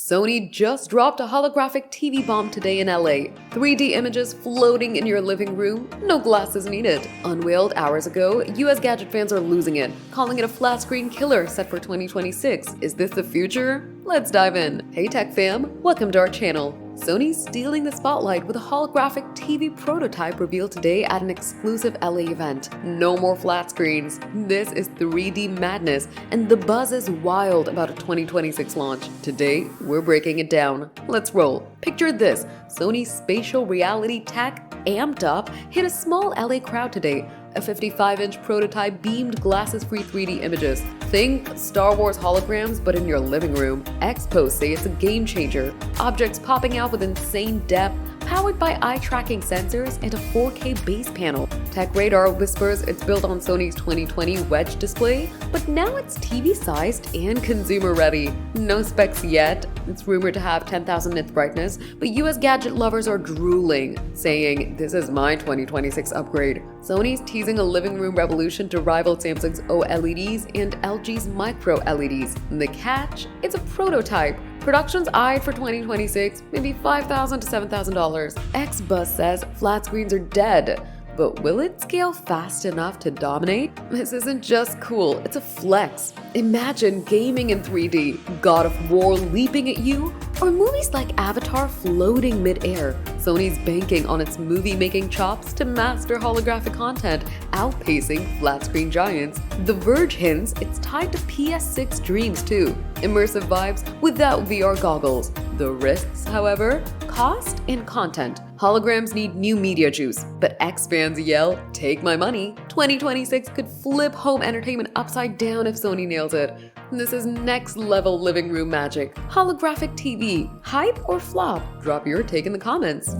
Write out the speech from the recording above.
Sony just dropped a holographic TV bomb today in LA. 3D images floating in your living room, no glasses needed. Unveiled hours ago, US gadget fans are losing it, calling it a flat screen killer set for 2026. Is this the future? Let's dive in. Hey tech fam, welcome to our channel. Sony's stealing the spotlight with a holographic TV prototype revealed today at an exclusive LA event. No more flat screens. This is 3D madness, and the buzz is wild about a 2026 launch. Today, we're breaking it down. Let's roll. Picture this: Sony's spatial reality tech, amped up, hit a small LA crowd today. A 55-inch prototype beamed glasses-free 3D images. Think Star Wars holograms, but in your living room. Expos say it's a game changer. Objects popping out with insane depth, powered by eye-tracking sensors and a 4K base panel. Tech Radar whispers it's built on Sony's 2020 Wedge display, but now it's TV-sized and consumer-ready. No specs yet. It's rumored to have 10,000 nits brightness, but US gadget lovers are drooling, saying, "This is my 2026 upgrade." Sony's teasing a living room revolution to rival Samsung's OLEDs and LG's micro LEDs. And the catch? It's a prototype. Production's eyed for 2026, maybe $5,000 to $7,000. XBuzz says flat screens are dead. But will it scale fast enough to dominate? This isn't just cool, it's a flex. Imagine gaming in 3D, God of War leaping at you, or movies like Avatar floating mid-air. Sony's banking on its movie-making chops to master holographic content, outpacing flat-screen giants. The Verge hints it's tied to PS6 dreams too. Immersive vibes without VR goggles. The risks, however, cost and content. Holograms need new media juice, but X fans yell, "Take my money." 2026 could flip home entertainment upside down if Sony nails it. This is next level living room magic. Holographic TV, hype or flop? Drop your take in the comments.